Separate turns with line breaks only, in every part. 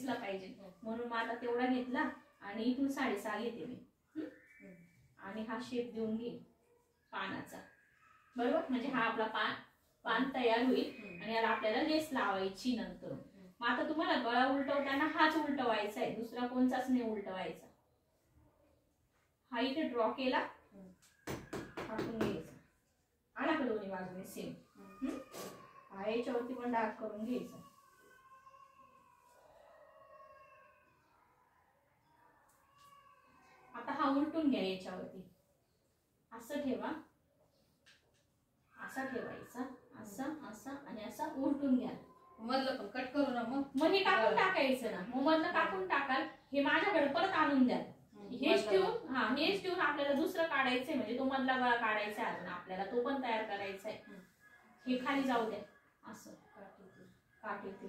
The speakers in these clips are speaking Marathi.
दिसला पाहिजे म्हणून मग आता तेवढा घेतला आणि इथून 6.5 घेते मी आणि हा शेप देऊन घे पानाचा, बरोबर. म्हणजे हा आपला पान तयार होईल आणि याला आपल्याला लेस लावायची नंतर. मग आता तुम्हाला गळा उलटवताना हाच उलटवायचा आहे, दुसरा कोणताच नाही उलटवायचा. हा इथे ड्रॉ केला, टाकून घ्यायचा, आला का दोन्ही बाजूने सेम. हा याच्यावरती पण डार्क करून घ्यायचा. आता हा उलटून घ्या याच्यावरती, असं ठेवा, असा ठेवायचा, असा असा आणि असा उलटून घ्या.
मधलं पण कट करू ना,
मग हे कापून टाकायचं ना. मग मधलं कापून टाकाल, हे माझ्याकडे परत आणून द्या. हेच ठेवून हेच ठेवून आपल्याला दुसरं काढायचंय, म्हणजे तो मधला गळा काढायचा अजून आपल्याला, तो पण तयार करायचा आहे. हे खाली जाऊ द्या, असं काट येते.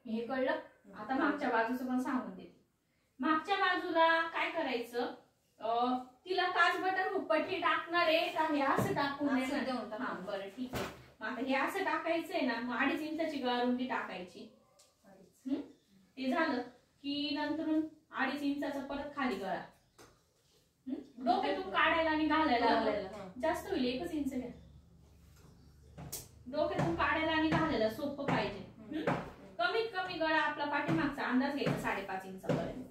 हे कळलं. आता मागच्या बाजूचं पण सांगून देते. मागच्या बाजूला काय करायचं, तिला काच बटन हुप्पटी टाकणार आहे का हे असं टाकून देणार. हा बरं ठीक आहे. मग आता हे असं टाकायचंय ना, मग 2.5 इंचाची गळा रुंदी टाकायची. ते झालं की नंतरून 2.5 इंचाचा परत खाली गळा. डोक्यातून काढायला आणि घालायला जास्त होईल, 1 इंच घ्या. डोक्यातून काढायला आणि घालायला सोपं पाहिजे. कमीत कमी गळा आपला पाठीमागचा अंदाज घ्यायचा 5.5 इंचापर्यंत,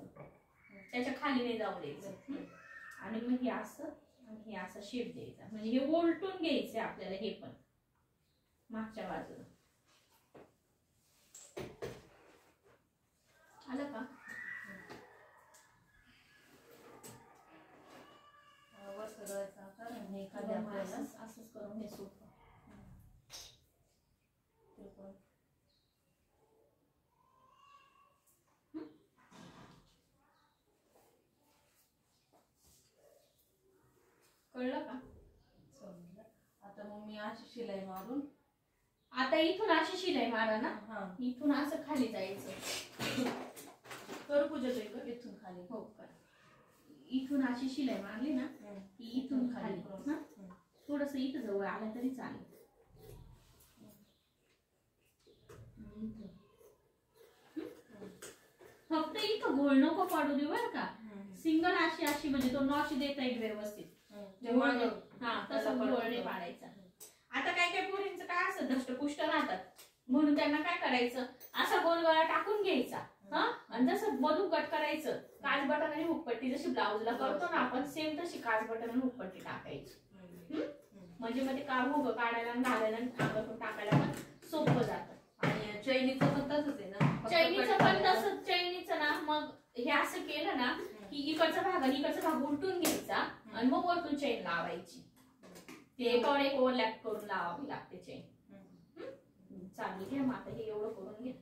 त्याच्या खाली नाही जाऊ द्यायचं. आणि मग हे असं आणि हे असं शेप द्यायचा, म्हणजे हे उलटून घ्यायचे आपल्याला. हे पण मागच्या बाजूला आलं का. असंच करून हे सोपं. कळलं का.
आता मग मी अशी शिलाई मारून,
आता इथून अशी शिलाई मारा ना, इथून असं खाली जायचं. करू पूजा तो इथून खाली. हो का. इथून अशी शिलाई मारली ना, इथून खाली थोडस इथं जवळ आलं तरी चालेल. फक्त इथं घोळ नको पडू दे बरं का. सिंगल अशी अशी म्हणजे तो नॉच देता येईल व्यवस्थित. तसं घोळ नाही पाडायचा. आता काय काय पोरींचं काय असं धष्टपुष्ट राहतात, म्हणून त्यांना काय करायचं, असा गोल गळा टाकून घ्यायचा. आणि जसं मधून कट करायचं, काच बटन आणि हुकपट्टी जशी ब्लाऊजला करतो ना आपण, सेम तशी काच बटन आणि हुकपट्टी टाकायची. म्हणजे मग ते काढायला आणि घालायला आणि टाकायला पण सोपं जातं.
आणि चैनीचं पण तसंच आहे ना.
चैनीचं पण तसंच. चैनीचं ना मग हे असं केलं ना की इकडचा भाग आणि इकडचा भाग उलटून घ्यायचा आणि मग वरतून चैन लावायची. ते एकावर एक ओव्हरलॅप करून लावावी लागते चैन. चालू घ्या. मग आता हे एवढं करून घ्या.